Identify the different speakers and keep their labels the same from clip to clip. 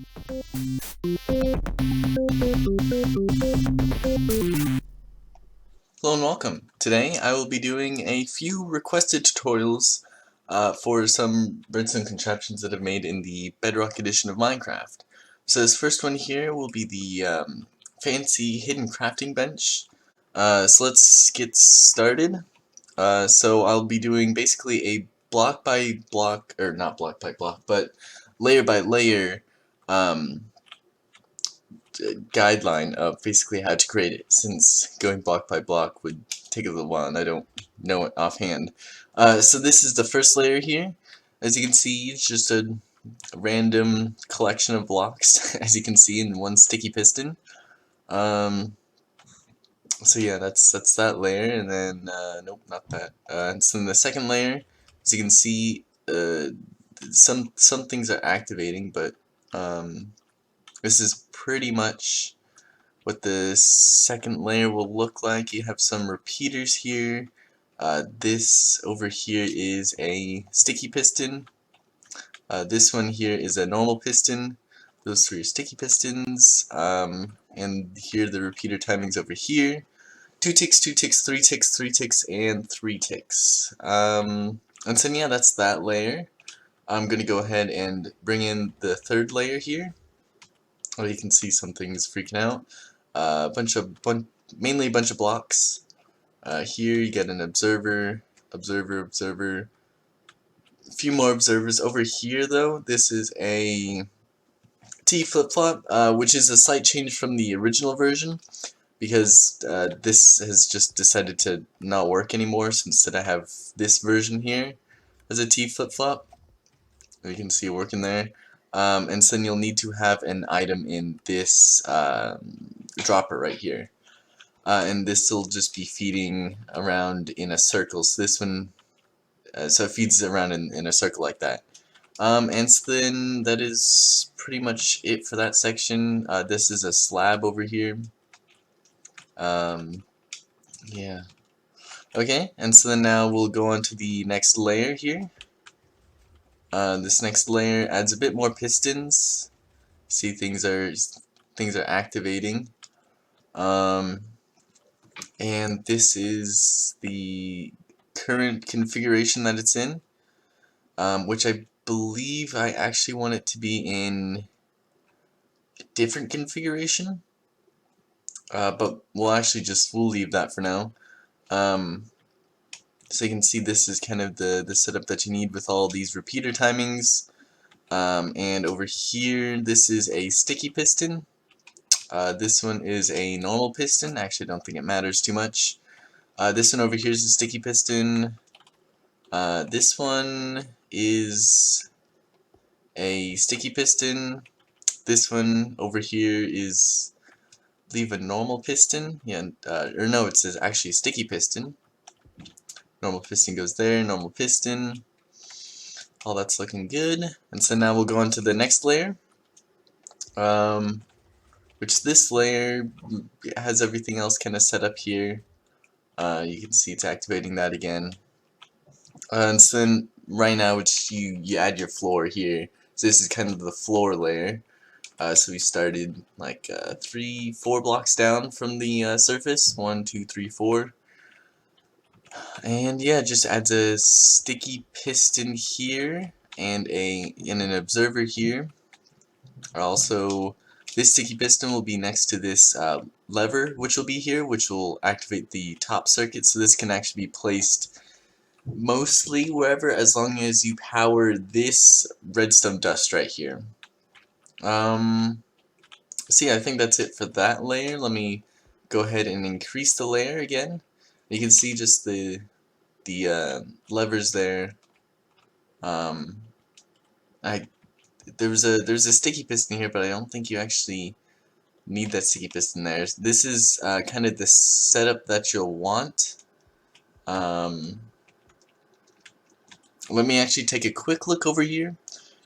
Speaker 1: Hello and welcome. Today I will be doing a few requested tutorials for some redstone contraptions that I've made in the Bedrock edition of Minecraft. So this first one here will be the fancy hidden crafting bench. So let's get started. So I'll be doing basically a block by block, or not block by block, but layer by layer um, guideline of basically how to create it, since going block by block would take a little while and I don't know it offhand. So this is the first layer here. As you can see, it's just a random collection of blocks, as you can see, in one sticky piston. So yeah, that's that layer, and then nope, not that. And so in the second layer, as you can see, some things are activating, but this is pretty much what the second layer will look like. You have some repeaters here. This over here is a sticky piston. This one here is a normal piston. Those three are sticky pistons. And here the repeater timings over here. 2 ticks, 2 ticks, 3 ticks, 3 ticks, and 3 ticks. And so yeah, that's that layer. I'm going to go ahead and bring in the third layer here. Oh, you can see some things freaking out. Mainly a bunch of blocks. Here you get an observer, observer. A few more observers. Over here though, this is a T flip-flop, which is a slight change from the original version, because this has just decided to not work anymore, so instead I have this version here as a T flip-flop. You can see it working there. And so then you'll need to have an item in this dropper right here. And this will just be feeding around in a circle. So this one, so it feeds around in a circle like that. And so then that is pretty much it for that section. This is a slab over here. Yeah. Okay, and so then now we'll go on to the next layer here. This next layer adds a bit more pistons. See, things are activating. And this is the current configuration that it's in, which I believe I actually want it to be in a different configuration, but we'll leave that for now. So you can see this is kind of the setup that you need with all these repeater timings. And over here, this is a sticky piston. This one is a normal piston. Actually, I don't think it matters too much. This one over here is a sticky piston. This one is a sticky piston. This one over here is, I believe, a normal piston. Yeah, or no, it says actually a sticky piston. Normal piston goes there, normal piston. All that's looking good. And so now we'll go on to the next layer. Which this layer has everything else kind of set up here. You can see it's activating that again. And so then right now you add your floor here. So this is kind of the floor layer. So we started like 4 blocks down from the surface. 1, 2, 3, 4. And yeah, just adds a sticky piston here and an observer here. Also, this sticky piston will be next to this lever, which will be here, which will activate the top circuit. So this can actually be placed mostly wherever, as long as you power this redstone dust right here. So yeah, I think that's it for that layer. Let me go ahead and increase the layer again. You can see just the levers there. There's a sticky piston here, but I don't think you actually need that sticky piston there. This is kind of the setup that you'll want. Let me actually take a quick look over here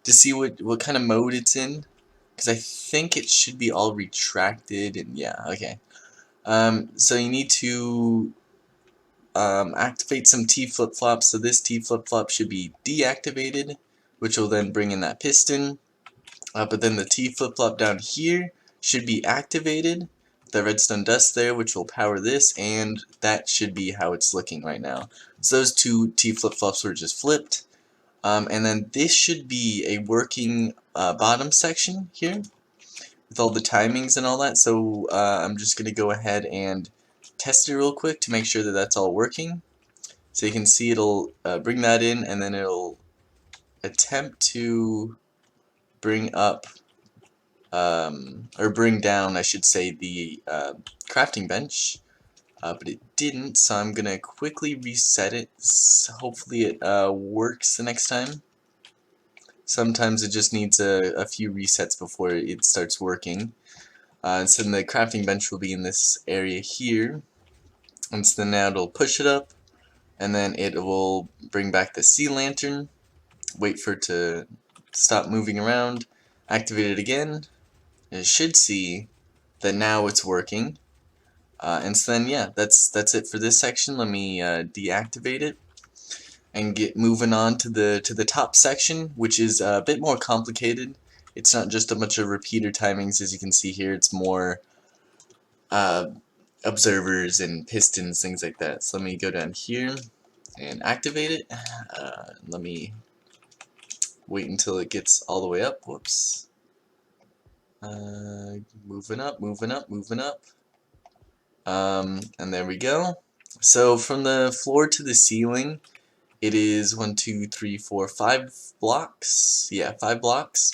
Speaker 1: to see what kind of mode it's in, because I think it should be all retracted, and yeah, okay. So you need to activate some T flip-flops. So this T flip-flop should be deactivated, which will then bring in that piston. But then the T flip-flop down here should be activated. The redstone dust there, which will power this, and that should be how it's looking right now. So those two T flip-flops were just flipped. And then this should be a working bottom section here with all the timings and all that. So I'm just going to go ahead and test it real quick to make sure that that's all working. So you can see it'll bring that in, and then it'll attempt to bring up or bring down, I should say, the crafting bench, but it didn't, so I'm gonna quickly reset it. Hopefully it works the next time. Sometimes it just needs a few resets before it starts working. So then the crafting bench will be in this area here, and so then now it'll push it up, and then it will bring back the sea lantern, wait for it to stop moving around, activate it again. It should see that now it's working, and so then yeah, that's it for this section. Let me deactivate it and get moving on to the top section, which is a bit more complicated. It's not just a bunch of repeater timings, as you can see here. It's more observers and pistons, things like that. So let me go down here and activate it. Let me wait until it gets all the way up. Whoops. Moving up, moving up, moving up. And there we go. So from the floor to the ceiling, it is 1, 2, 3, 4, 5 blocks. Yeah, 5 blocks.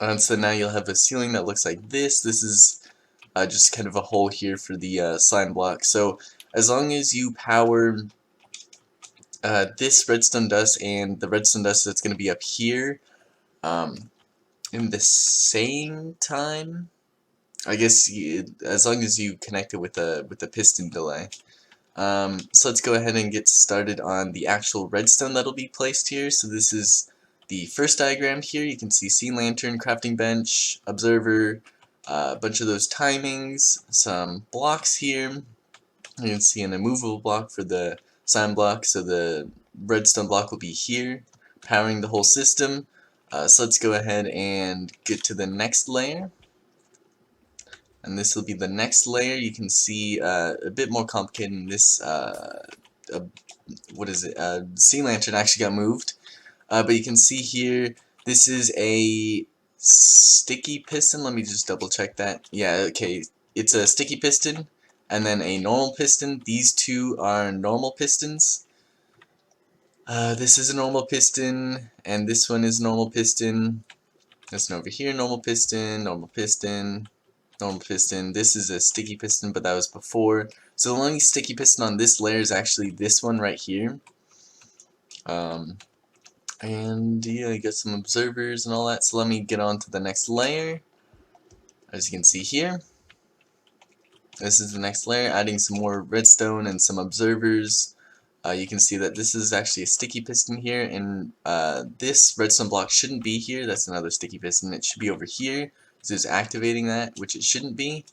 Speaker 1: And so now you'll have a ceiling that looks like this. This is just kind of a hole here for the slime block. So as long as you power this redstone dust and the redstone dust that's going to be up here in the same time, I guess as long as you connect it with a piston delay. So let's go ahead and get started on the actual redstone that'll be placed here. So this is the first diagram here. You can see sea lantern, crafting bench, observer, a bunch of those timings, some blocks here. You can see an immovable block for the sign block, so the redstone block will be here, powering the whole system. So let's go ahead and get to the next layer. And this will be the next layer. You can see a bit more complicated in this, what is it, sea lantern actually got moved. But you can see here, this is a sticky piston. Let me just double check that. Yeah, okay, it's a sticky piston and then a normal piston. These two are normal pistons. This is a normal piston, and this one is normal piston. This one over here, normal piston, normal piston, normal piston. This is a sticky piston, but that was before. So the only sticky piston on this layer is actually this one right here. And yeah, you got some observers and all that. So let me get on to the next layer. As you can see here, this is the next layer, adding some more redstone and some observers. You can see that this is actually a sticky piston here, and this redstone block shouldn't be here. That's another sticky piston. It should be over here. So it's activating that, which it shouldn't be.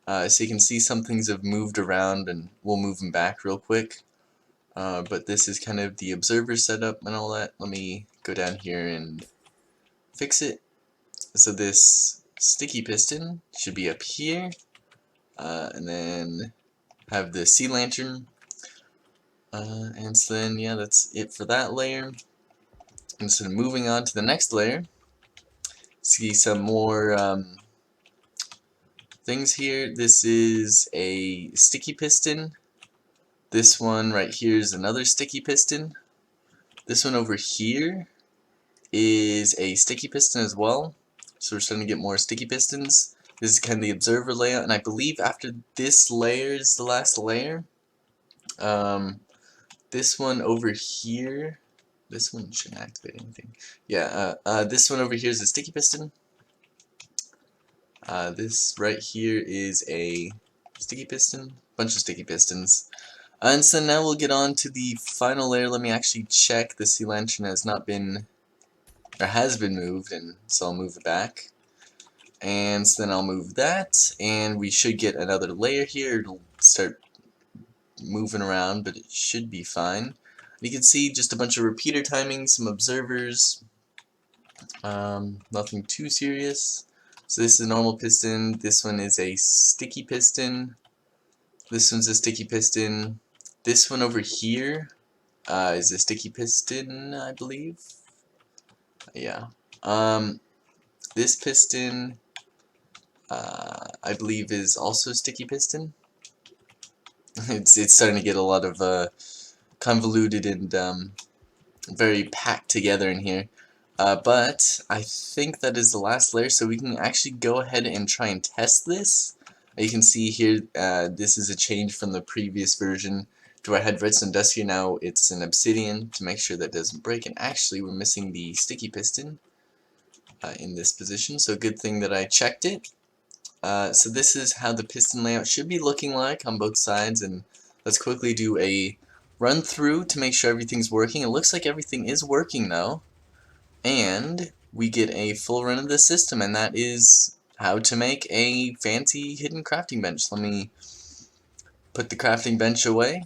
Speaker 1: So you can see some things have moved around, and we'll move them back real quick. But this is kind of the observer setup and all that. Let me go down here and fix it. So this sticky piston should be up here, and then have the sea lantern. And so then, yeah, that's it for that layer. And so moving on to the next layer, see some more things here. This is a sticky piston. This one right here is another sticky piston. This one over here is a sticky piston as well. So we're starting to get more sticky pistons. This is kind of the observer layout, and I believe after this layer is the last layer. This one over here, this one shouldn't activate anything. Yeah, this one over here is a sticky piston. This right here is a sticky piston, bunch of sticky pistons. And so now we'll get on to the final layer. Let me actually check the sea lantern has not been, or has been moved, and so I'll move it back. And so then I'll move that, and we should get another layer here. It'll start moving around, but it should be fine. You can see just a bunch of repeater timings, some observers, Nothing too serious. So this is a normal piston, this one is a sticky piston, this one's a sticky piston, this one over here is a sticky piston, I believe. Yeah. This piston, I believe, is also a sticky piston. It's starting to get a lot of convoluted and very packed together in here. But I think that is the last layer, so we can actually go ahead and try and test this. You can see here, this is a change from the previous version to where I had redstone dust here. Now it's an obsidian to make sure that it doesn't break, and actually we're missing the sticky piston in this position, so good thing that I checked it. So this is how the piston layout should be looking like on both sides, and let's quickly do a run through to make sure everything's working. It looks like everything is working now, and we get a full run of the system, and that is how to make a fancy hidden crafting bench. Let me put the crafting bench away,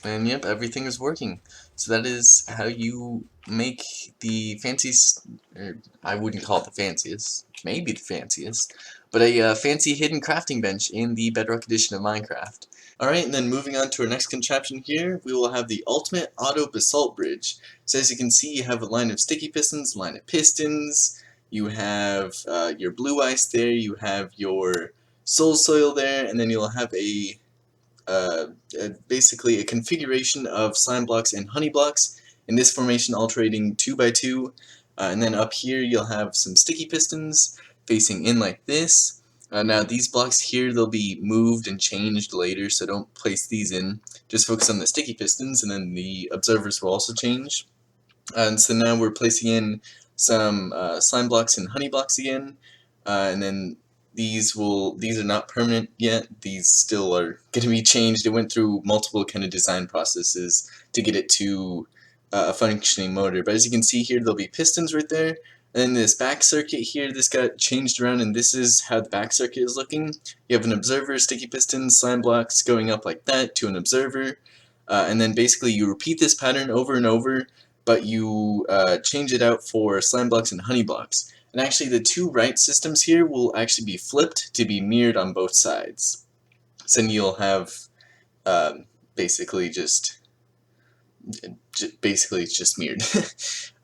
Speaker 1: and yep, everything is working. So that is how you make the fanciest, or I wouldn't call it the fanciest, maybe the fanciest, but a fancy hidden crafting bench in the Bedrock edition of Minecraft. Alright, and then moving on to our next contraption here, we will have the ultimate auto Basalt Bridge. So as you can see, you have a line of sticky pistons, a line of pistons, you have your blue ice there, you have your soul soil there, and then you'll have basically a configuration of slime blocks and honey blocks, in this formation alternating 2 by 2, and then up here you'll have some sticky pistons facing in like this. Now these blocks here, they'll be moved and changed later, so don't place these in, just focus on the sticky pistons, and then the observers will also change. And so now we're placing in some slime blocks and honey blocks again, and then these are not permanent yet. These still are going to be changed. It went through multiple kind of design processes to get it to a functioning motor. But as you can see here, there'll be pistons right there. And then this back circuit here, this got changed around, and this is how the back circuit is looking. You have an observer, sticky pistons, slime blocks going up like that to an observer. And then basically you repeat this pattern over and over, but you change it out for slime blocks and honey blocks. And actually the two right systems here will actually be flipped to be mirrored on both sides. So then you'll have basically it's just mirrored.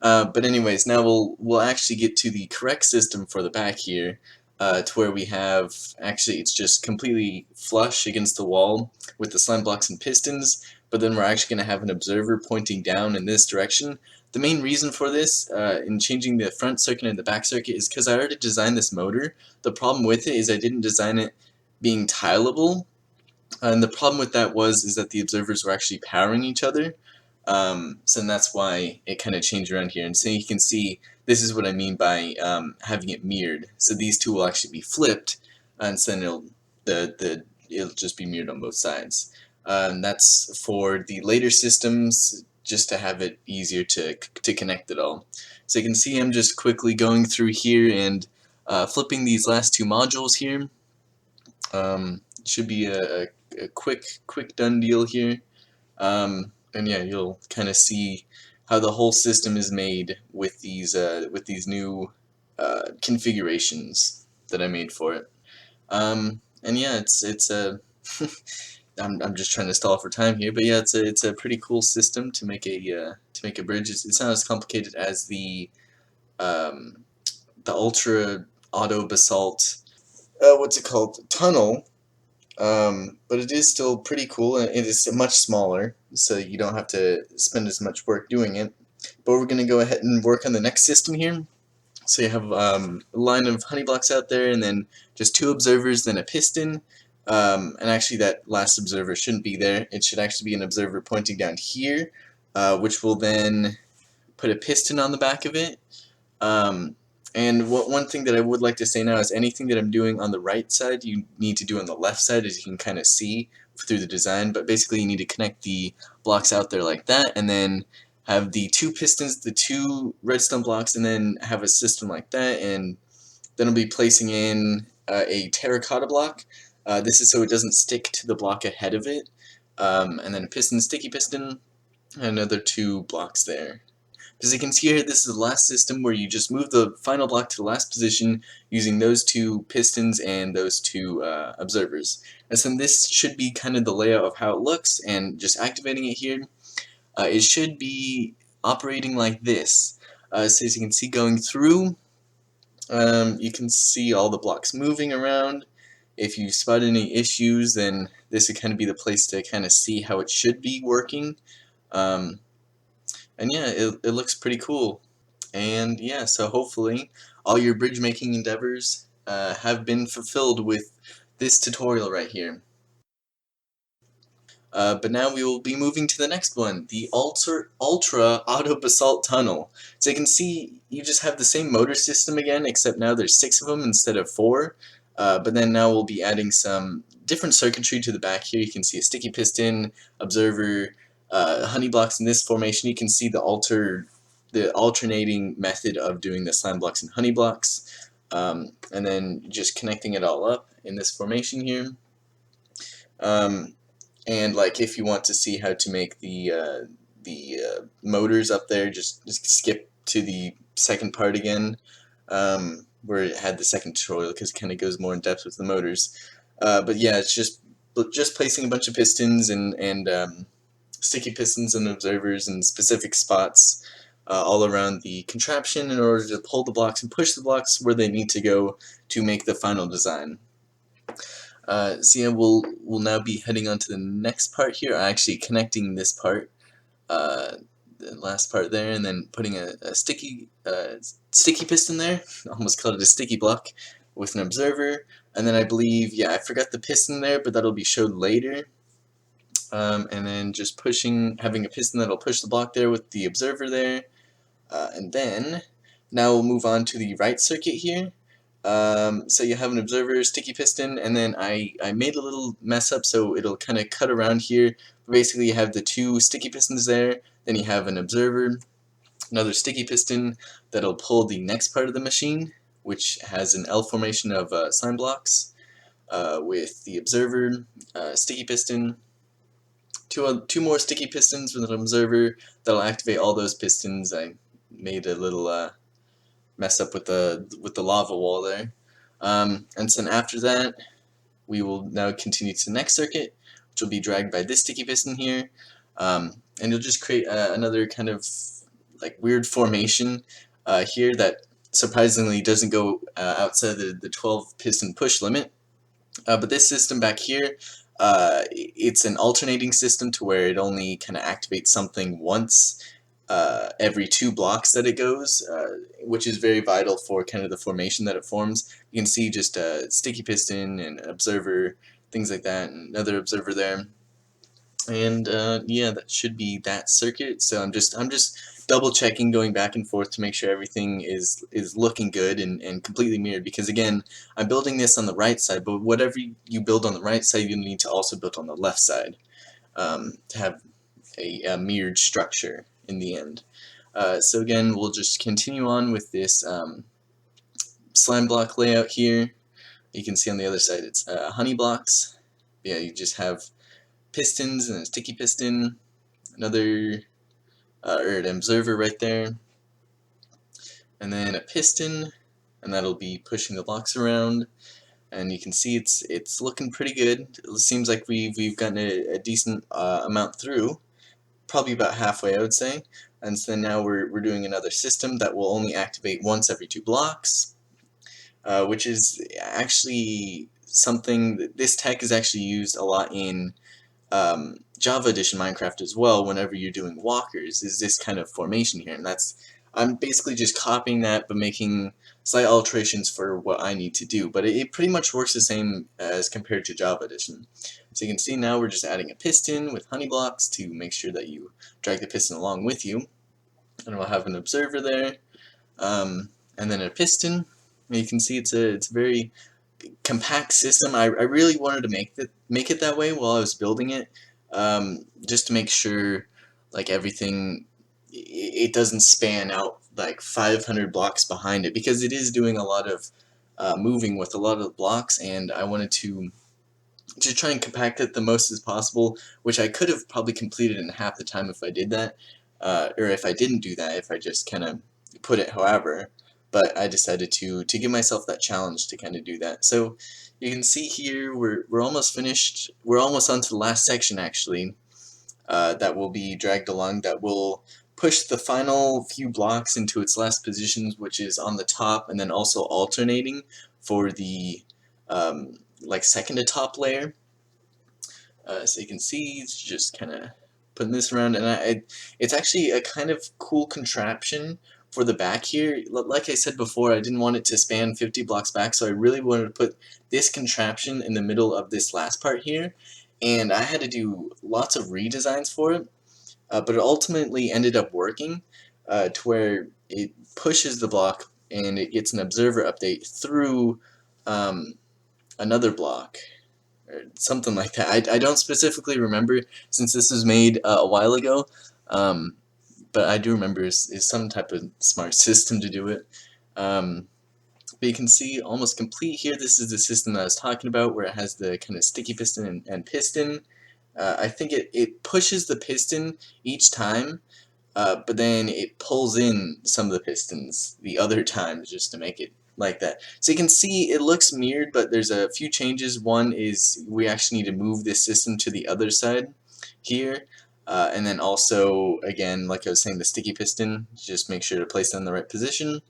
Speaker 1: But anyways, now we'll actually get to the correct system for the back here, to where we have, actually it's just completely flush against the wall with the slime blocks and pistons, but then we're actually going to have an observer pointing down in this direction. The main reason for this, in changing the front circuit and the back circuit, is because I already designed this motor. The problem with it is I didn't design it being tileable, and the problem with that is that the observers were actually powering each other. So that's why it kind of changed around here. And so you can see, this is what I mean by having it mirrored. So these two will actually be flipped, and so then it'll just be mirrored on both sides. And that's for the later systems, just to have it easier to connect it all. So you can see I'm just quickly going through here and flipping these last two modules here. Should be a quick done deal here. And yeah, you'll kind of see how the whole system is made with these new configurations that I made for it. And yeah, it's a I'm just trying to stall for time here, but yeah, it's a pretty cool system to make a bridge. It's not as complicated as the Ultra Auto Basalt what's it called, tunnel. But it is still pretty cool, and it is much smaller, so you don't have to spend as much work doing it. But we're going to go ahead and work on the next system here. So you have a line of honey blocks out there, and then just two observers, then a piston. And actually that last observer shouldn't be there. It should actually be an observer pointing down here, which will then put a piston on the back of it. And one thing that I would like to say now is anything that I'm doing on the right side, you need to do on the left side, as you can kind of see through the design. But basically you need to connect the blocks out there like that, and then have the two pistons, the two redstone blocks, and then have a system like that. And then I'll be placing in a terracotta block. This is so it doesn't stick to the block ahead of it. And then a piston, sticky piston, and another two blocks there. As you can see here, this is the last system where you just move the final block to the last position using those two pistons and those two observers. And so this should be kind of the layout of how it looks, and just activating it here, it should be operating like this. So as you can see going through, you can see all the blocks moving around. If you spot any issues, then this would kind of be the place to kind of see how it should be working. Um, and yeah, it looks pretty cool. And yeah, so hopefully all your bridge making endeavors have been fulfilled with this tutorial right here. But now we will be moving to the next one, the Ultra Auto Basalt Tunnel. So you can see you just have the same motor system again, except now there's 6 of them instead of 4. But then now we'll be adding some different circuitry to the back here. You can see a sticky piston, observer, honey blocks in this formation. You can see the alternating method of doing the slime blocks and honey blocks. And then just connecting it all up in this formation here. And like if you want to see how to make the motors up there, just skip to the second part again, where it had the second tutorial, because it kind of goes more in depth with the motors. But yeah, it's just placing a bunch of pistons and sticky pistons and observers in specific spots all around the contraption in order to pull the blocks and push the blocks where they need to go to make the final design. So yeah, we'll now be heading on to the next part here, actually connecting this part, the last part there, and then putting a sticky piston there. Almost called it a sticky block with an observer, and then I believe, yeah, I forgot the piston there, but that'll be showed later. And then just having a piston that'll push the block there with the observer there, and then now we'll move on to the right circuit here. So you have an observer, sticky piston, and then I made a little mess up so it'll kind of cut around here. Basically you have the 2 sticky pistons there, then you have an observer, another sticky piston that'll pull the next part of the machine, which has an L formation of slime blocks, with the observer, sticky piston, two more sticky pistons with an observer that'll activate all those pistons. I made a little mess up with the lava wall there. And so then after that, we will now continue to the next circuit, which will be dragged by this sticky piston here. And you'll just create another kind of like weird formation here that surprisingly doesn't go outside the 12 piston push limit. But this system back here, it's an alternating system to where it only kind of activates something once every 2 blocks that it goes, which is very vital for kind of the formation that it forms. You can see just a sticky piston and an observer, things like that, and another observer there. And yeah, that should be that circuit. So I'm just double checking, going back and forth to make sure everything is looking good and completely mirrored, because again, I'm building this on the right side, but whatever you build on the right side, you need to also build on the left side to have a mirrored structure in the end. So again, we'll just continue on with this slime block layout here. You can see on the other side it's honey blocks. Yeah, you just have pistons and a sticky piston, another or an observer right there, and then a piston, and that'll be pushing the blocks around. And you can see it's looking pretty good. It seems like we've gotten a decent amount through, probably about halfway, I would say. And so then now we're doing another system that will only activate once every 2 blocks, which is actually something this tech is actually used a lot in Java Edition Minecraft as well. Whenever you're doing walkers, is this kind of formation here, and I'm basically just copying that but making slight alterations for what I need to do, but it pretty much works the same as compared to Java Edition. So you can see now we're just adding a piston with honey blocks to make sure that you drag the piston along with you, and we'll have an observer there, and then a piston. And you can see it's a very compact system. I really wanted to make it that way while I was building it, just to make sure like everything, it doesn't span out like 500 blocks behind it, because it is doing a lot of moving with a lot of blocks, and I wanted to try and compact it the most as possible, which I could have probably completed in half the time if I did that. or if I didn't do that, if I just kind of put it however. But I decided to give myself that challenge to kind of do that. So you can see here we're almost finished. We're almost on to the last section actually. That will be dragged along. That will push the final few blocks into its last positions, which is on the top, and then also alternating for the like second to top layer. So you can see it's just kind of putting this around, and it's actually a kind of cool contraption for the back here. Like I said before, I didn't want it to span 50 blocks back, so I really wanted to put this contraption in the middle of this last part here, and I had to do lots of redesigns for it, but it ultimately ended up working to where it pushes the block and it gets an observer update through another block or something like that. I don't specifically remember since this was made a while ago, but I do remember is some type of smart system to do it. But you can see almost complete here. This is the system that I was talking about, where it has the kind of sticky piston and piston. I think it pushes the piston each time, but then it pulls in some of the pistons the other times just to make it like that. So you can see it looks mirrored, but there's a few changes. One is we actually need to move this system to the other side here, and then also, again, like I was saying, the sticky piston, just make sure to place it in the right position,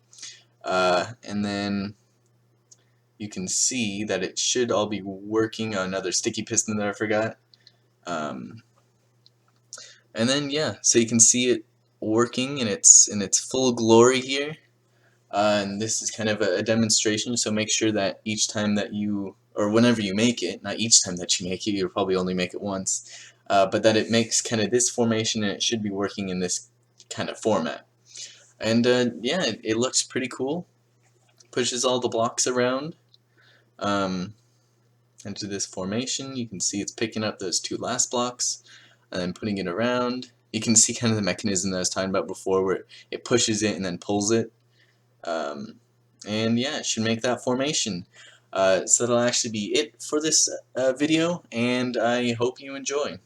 Speaker 1: and then you can see that it should all be working on another sticky piston that I forgot. And then yeah, so you can see it working in its full glory here. And this is kind of a demonstration, so make sure that each time that you, or whenever you make it, not each time that you make it, you'll probably only make it once, but that it makes kind of this formation, and it should be working in this kind of format. And yeah, it looks pretty cool. Pushes all the blocks around into this formation. You can see it's picking up those two last blocks and then putting it around. You can see kind of the mechanism that I was talking about before, where it pushes it and then pulls it. And yeah, it should make that formation. So that'll actually be it for this video, and I hope you enjoy.